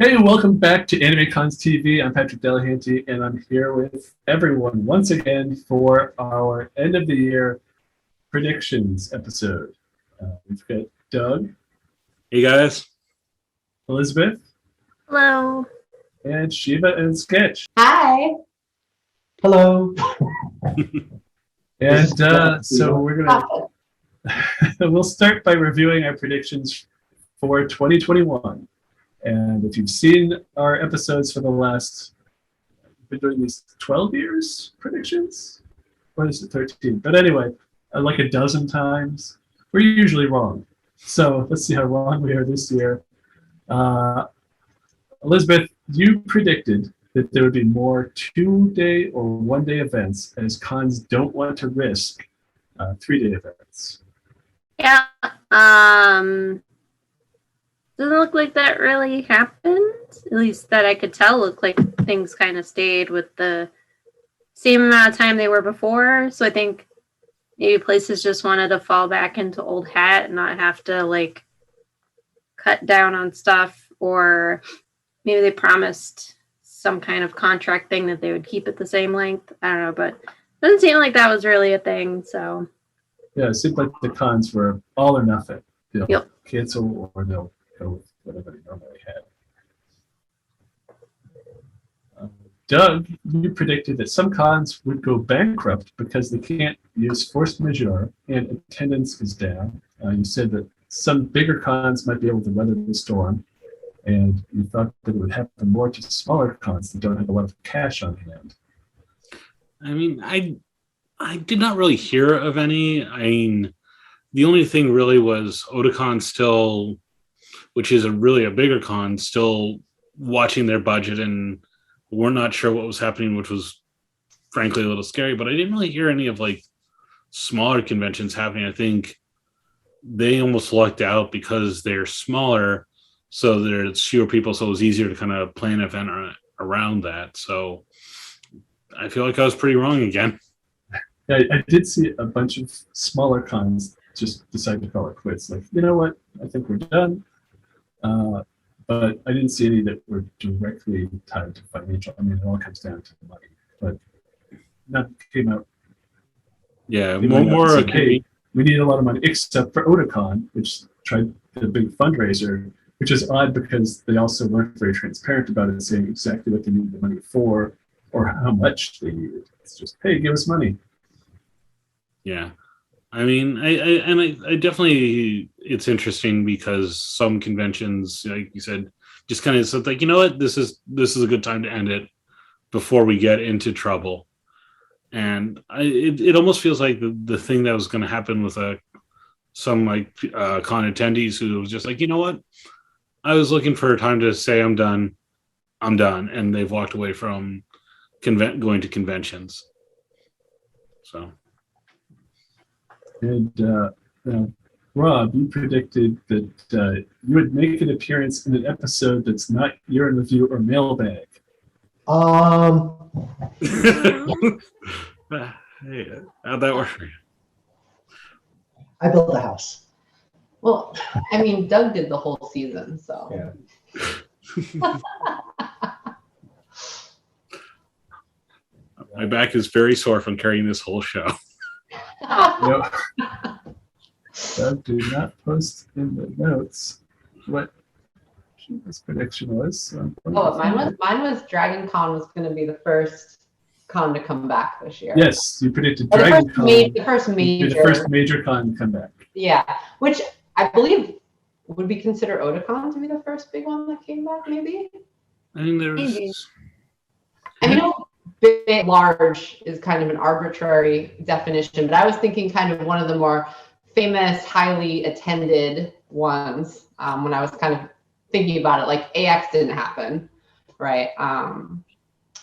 Hey, welcome back to AnimeCons TV. I'm Patrick Delahanty, and I'm here with everyone once again for our end of the year predictions episode. We've got Doug, Hey guys. Elizabeth, Hello. and Shiva and Sketch. Hi. Hello. And so we're gonna we'll start by reviewing our predictions for 2021. And if you've seen our episodes for the last, we've been doing these 12 years predictions? Or is it 13? But anyway, like a dozen times. We're usually wrong. So let's see how wrong we are this year. Elizabeth, you predicted that there would be more 2-day or 1-day events as cons don't want to risk 3-day events. Yeah. Doesn't look like that really happened. At least that I could tell. Looked like things kind of stayed with the same amount of time they were before. So I think maybe places just wanted to fall back into old hat and not have to like cut down on stuff, or maybe they promised some kind of contract thing that they would keep it the same length. I don't know, but it doesn't seem like that was really a thing. So yeah, it seemed like the cons were all or nothing. They'll Yep. cancel or they'll go with whatever they normally had. Doug, you predicted that some cons would go bankrupt because they can't use force majeure and attendance is down. You said that some bigger cons might be able to weather the storm, and you thought that it would happen more to smaller cons that don't have a lot of cash on hand. I mean, I did not really hear of any. I mean, the only thing really was Otakon still, which is really a bigger con, still watching their budget, and we're not sure what was happening, which was frankly a little scary. But I didn't really hear any of like smaller conventions happening. I think they almost lucked out because they're smaller, so there's fewer people, so it was easier to kind of plan an event around that. So I feel like I was pretty wrong again. Yeah, I did see a bunch of smaller cons just decide to call it quits. Like, you know what? I think we're done. But I didn't see any that were directly tied to financial. I mean, it all comes down to the money. But nothing came out. Yeah, They might not say, hey, we need a lot of money, except for Otakon, which tried the big fundraiser, which is odd because they also weren't very transparent about it, saying exactly what they needed the money for or how much they needed. It's just, hey, give us money. Yeah. I mean, I definitely, it's interesting because some conventions, like you said, just kind of said like, you know what, this is a good time to end it before we get into trouble. And it almost feels like the thing that was going to happen with some like con attendees who was just like, you know what, I was looking for a time to say I'm done, and they've walked away from going to conventions. So. And Rob, you predicted that you would make an appearance in an episode that's not year in review or mailbag. Hey, how'd that work for you? I built a house. Well, I mean, Doug did the whole season, so. Yeah. My back is very sore from carrying this whole show. Yep. Doug did not post in the notes what his prediction was. So Mine was Dragon Con was going to be the first con to come back this year. Yes, you predicted Or Dragon Con. the first major con to come back. Yeah, which I believe would be considered Otakon to be the first big one that came back, maybe? I mean, Maybe. I mean, big, large is kind of an arbitrary definition, but I was thinking kind of one of the more famous, highly attended ones when I was kind of thinking about it. Like AX didn't happen, right?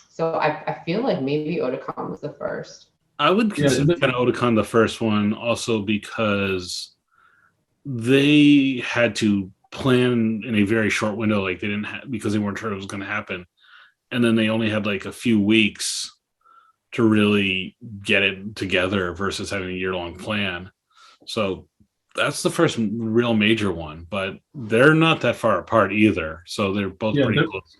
So I feel like maybe Otakon was the first. I would consider kind of Otakon the first one also because they had to plan in a very short window, like they didn't because they weren't sure it was going to happen. And then they only had like a few weeks to really get it together versus having a year-long plan. So that's the first real major one, but they're not that far apart either. So they're both Yeah, pretty they're- close.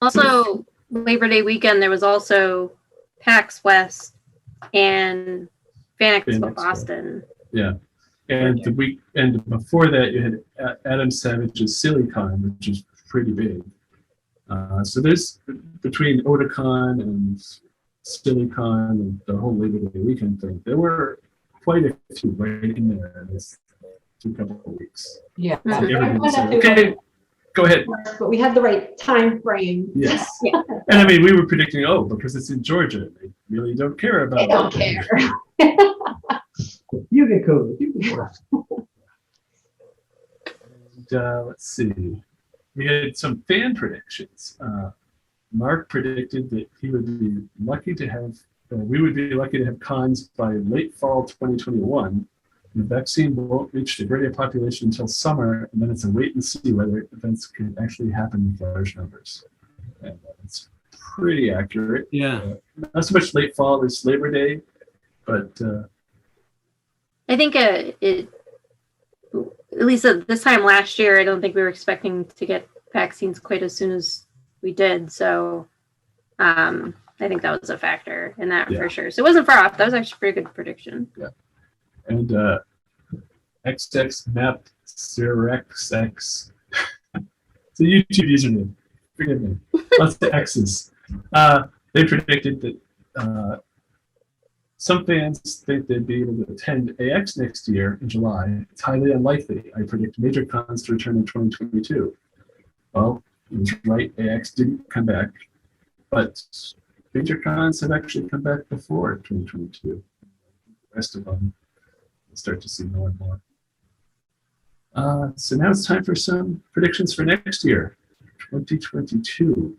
Also, Labor Day weekend, there was also PAX West and Fan Fan Expo Expo. Boston. And the week and before that, you had Adam Savage's SillyCon, which is pretty big. So there's between Otakon and SillyCon and the whole Labor Day weekend thing, there were quite a few right in there in this couple of weeks. Yeah. Mhm. Everybody said, okay, go ahead. But we had the right time frame. Yes. Yeah. And I mean, we were predicting, because it's in Georgia, they really don't care about They it. don't care. You get COVID. You get COVID. And, let's see. We had some fan predictions. Mark predicted that he would be lucky to have, we would be lucky to have cons by late fall 2021. The vaccine won't reach the greater population until summer, and then it's a wait and see whether events can actually happen in large numbers. And it's pretty accurate. Yeah. Not so much late fall as Labor Day, but I think it, at least at this time last year, I don't think we were expecting to get vaccines quite as soon as we did. So I think that was a factor in that Yeah. for sure. So it wasn't far off. That was actually a pretty good prediction. and XX Map Xerexx. It's a YouTube username. Forgive me. Lots of X's. They predicted that some fans think they'd be able to attend AX next year in July. It's highly unlikely. I predict major cons to return in 2022. Well, he was right. AX didn't come back, but major cons have actually come back before 2022. The rest of them we'll start to see more and more. So now it's time for some predictions for next year, 2022.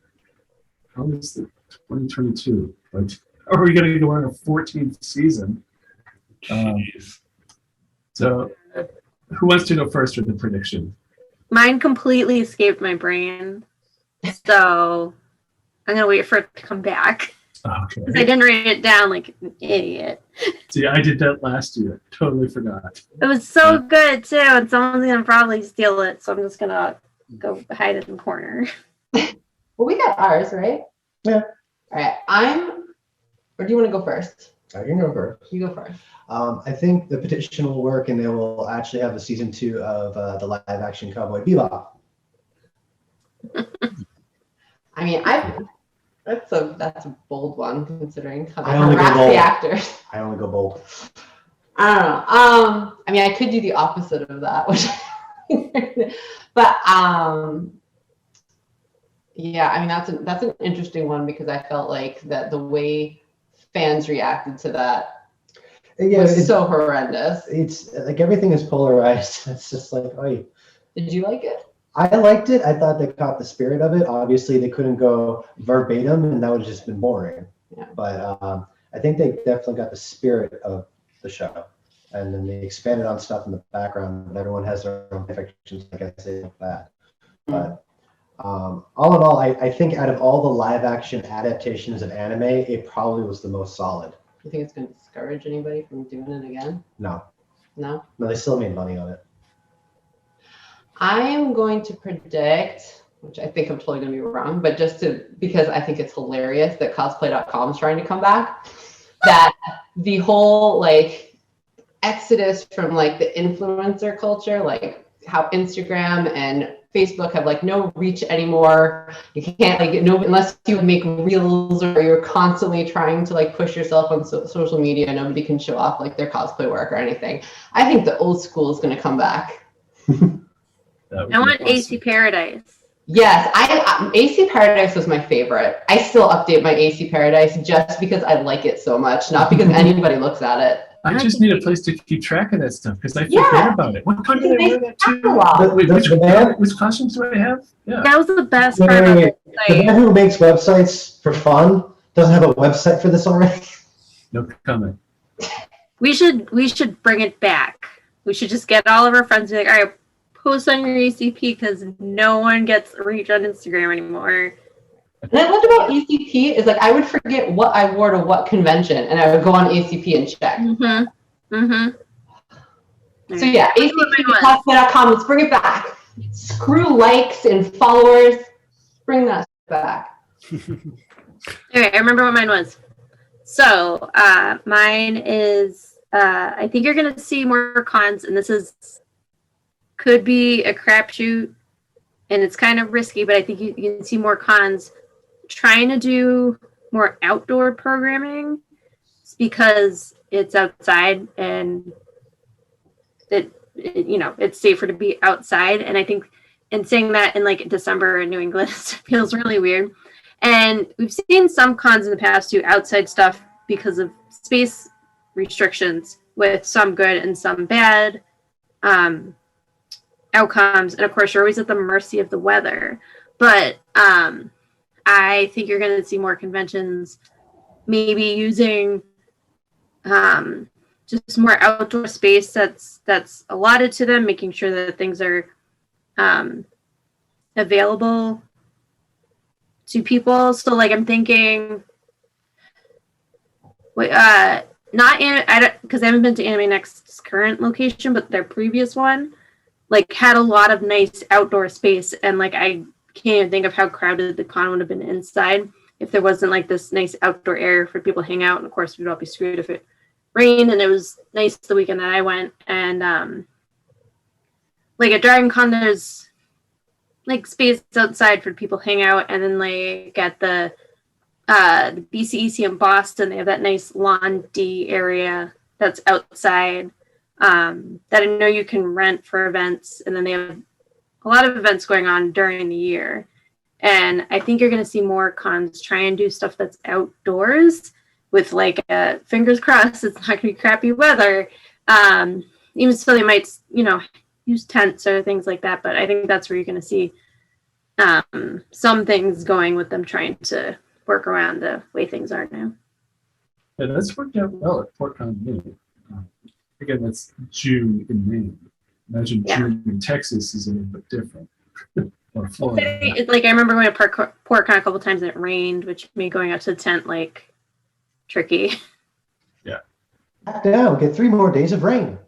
How is the 2022? But are we going to go on a 14th season? Jeez. So who wants to go first with the prediction? Mine completely escaped my brain. So I'm going to wait for it to come back. Okay. Because I didn't write it down like an idiot. See, I did that last year. Totally forgot. It was so good too, and someone's going to probably steal it. So I'm just going to go hide it in the corner. Well, we got ours, right? Yeah. All right. Or do you want to go first? I can go first. You go first. I think the petition will work, and they will actually have a season 2 of the live-action Cowboy Bebop. I mean, that's a bold one considering how they I only go harass bold. the actors. I only go bold. I don't know. I mean, I could do the opposite of that, which, but yeah. I mean, that's an interesting one because I felt like that the way fans reacted to that Yeah, was so horrendous. it's like everything is polarized. It's just like, oh, Did you like it? I liked it. I thought they caught the spirit of it. Obviously, they couldn't go verbatim, and that would have just been boring. Yeah. But I think they definitely got the spirit of the show, and then they expanded on stuff in the background. And everyone has their own perfections, like I say, like that. But all in all, I think out of all the live-action adaptations of anime, it probably was the most solid. You think it's going to discourage anybody from doing it again? No, No? they still made money on it. I am going to predict, which I think I'm totally going to be wrong, but because I think it's hilarious that cosplay.com is trying to come back, that the whole like exodus from like the influencer culture, like how Instagram and Facebook have like no reach anymore. You can't like unless you make reels or you're constantly trying to like push yourself on social media. Nobody can show off like their cosplay work or anything. I think the old school is going to come back. That would I be want awesome. AC Paradise. Yes, AC Paradise was my favorite. I still update my AC Paradise just because I like it so much, not because anybody looks at it. I just need a place to keep track of that stuff because I forget Yeah. about it. What country do Because I wear they that to? catalog. Wait, The which costumes do I have? Yeah. That was the best Wait, part wait, of wait. it. The Like, man who makes websites for fun doesn't have a website for this already. No comment. we should bring it back. We should just get all of our friends and be like, all right, post on your ACP because no one gets reach on Instagram anymore. And I loved about ACP is like I would forget what I wore to what convention, and I would go on ACP and check. Mm-hmm. Mm-hmm. So yeah, Mine was. actcosplay.com, let's bring it back. Screw likes and followers. Bring that back. Okay, I remember what mine was. So mine is I think you're gonna see more cons, and could be a crapshoot, and it's kind of risky, but I think you can see more cons trying to do more outdoor programming because it's outside and it's safer to be outside. And I think in saying that in like December in New England feels really weird. And we've seen some cons in the past do outside stuff because of space restrictions, with some good and some bad outcomes. And of course, you're always at the mercy of the weather. But I think you're going to see more conventions maybe using just more outdoor space that's allotted to them, making sure that things are available to people. So like I'm thinking, not because I haven't been to Anime Next's current location, but their previous one like had a lot of nice outdoor space, and like I can't even think of how crowded the con would have been inside if there wasn't like this nice outdoor area for people to hang out. And of course, we'd all be screwed if it rained. And it was nice the weekend that I went. And like at Dragon Con, there's like space outside for people to hang out. And then like at the BCEC in Boston, they have that nice lawn D area that's outside that I know you can rent for events. And then they have a lot of events going on during the year. And I think you're going to see more cons try and do stuff that's outdoors with like fingers crossed it's not going to be crappy weather. Even so, they might, use tents or things like that. But I think that's where you're going to see some things going with them trying to work around the way things are now. Yeah, that's worked out well at PortCon Maine. Again, that's June in Maine. Imagine June in Texas is a little bit different. Or Florida. It's like I remember going to PortCon a couple times and it rained, which made going out to the tent like tricky. Yeah. Back down. Get 3 more days of rain.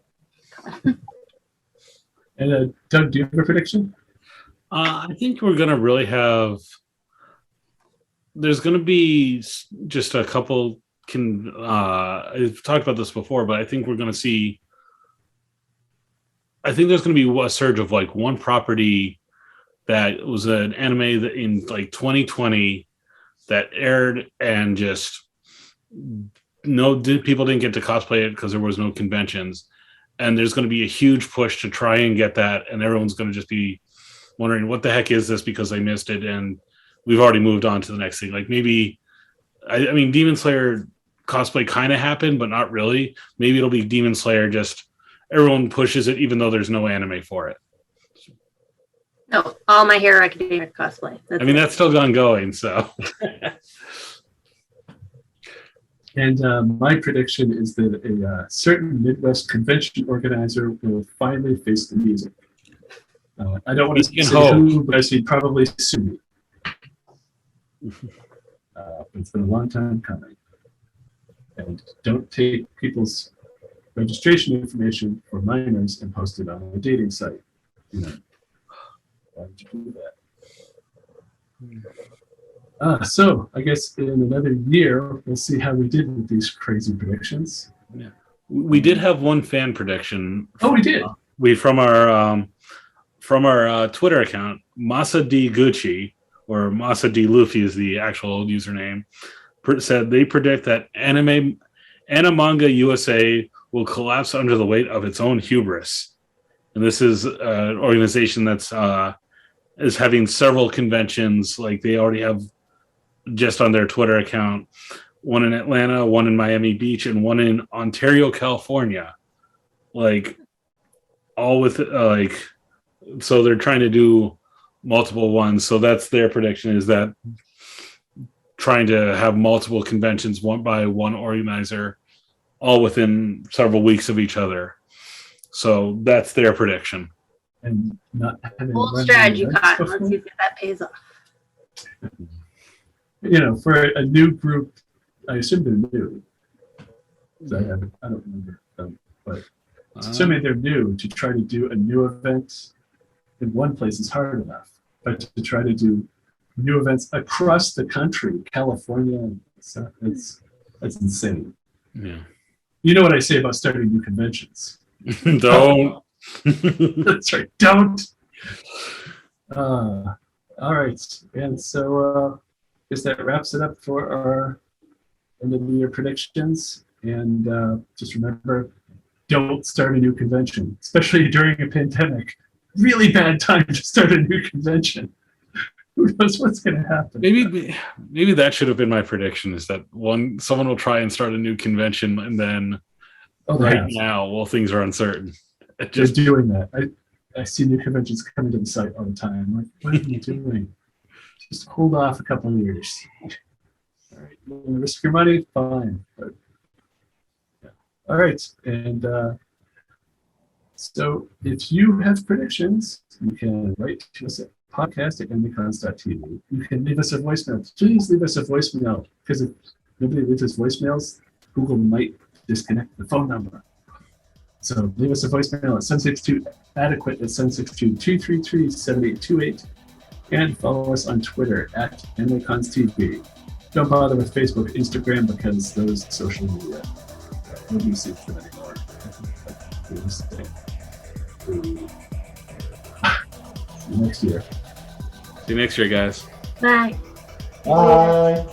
And Doug, do you have a prediction? I think we're going to really have. There's going to be just a couple. I've talked about this before, but I think we're going to see. I think there's going to be a surge of like one property that was an anime that in like 2020 that aired and just people didn't get to cosplay it because there was no conventions. And there's going to be a huge push to try and get that. And everyone's going to just be wondering what the heck is this because they missed it. And we've already moved on to the next thing. Like maybe, I mean, Demon Slayer cosplay kind of happened, but not really. Maybe it'll be Demon Slayer, just everyone pushes it even though there's no anime for it. No, all My Hero Academia cosplay. That's still ongoing, so. And my prediction is that a certain Midwest convention organizer will finally face the music. I don't want to say who, but I see probably soon. It's been a long time coming. And don't take people's registration information for minors and post it on a dating site. Why would you do that? So I guess in another year, we'll see how we did with these crazy predictions. Yeah, we did have one fan prediction. Oh, we did. From our Twitter account, Masa D Gucci, or Masa D Luffy is the actual username, said they predict that Animanga USA will collapse under the weight of its own hubris. And this is an organization that's is having several conventions. Like they already have just on their Twitter account, one in Atlanta, one in Miami Beach, and one in Ontario, California. Like all with so they're trying to do multiple ones. So that's their prediction, is that trying to have multiple conventions one by one organizer, all within several weeks of each other. So that's their prediction. And not having old strategy, Cotton. Let's see if that pays off. For a new group, I assume they're new. I don't remember them, but assuming they're new, to try to do a new event in one place is hard enough, but to try to do new events across the country, California, that's insane. Yeah. You know what I say about starting new conventions. Don't. That's right. Don't. All right. And so I guess that wraps it up for our end of the year predictions. And just remember, don't start a new convention, especially during a pandemic. Really bad time to start a new convention. Who knows what's going to happen? Maybe that should have been my prediction, is that someone will try and start a new convention, and then now, while things are uncertain. Just doing that. I see new conventions coming to the site all the time. I'm like, what are you doing? Just hold off a couple of years. All right, you want to risk your money? Fine. But, yeah. All right, and so if you have predictions, you can write to us at podcast@AnimeCons.tv. You can leave us a voicemail. Please leave us a voicemail, because if nobody leaves us voicemails, Google might disconnect the phone number. So leave us a voicemail at 762-ADEQUATE at 762-233-7828, and follow us on Twitter at AnimeCons TV. Don't bother with Facebook, Instagram, because those social media, nobody sees them anymore. See you next year. See you next year, guys. Bye. Bye.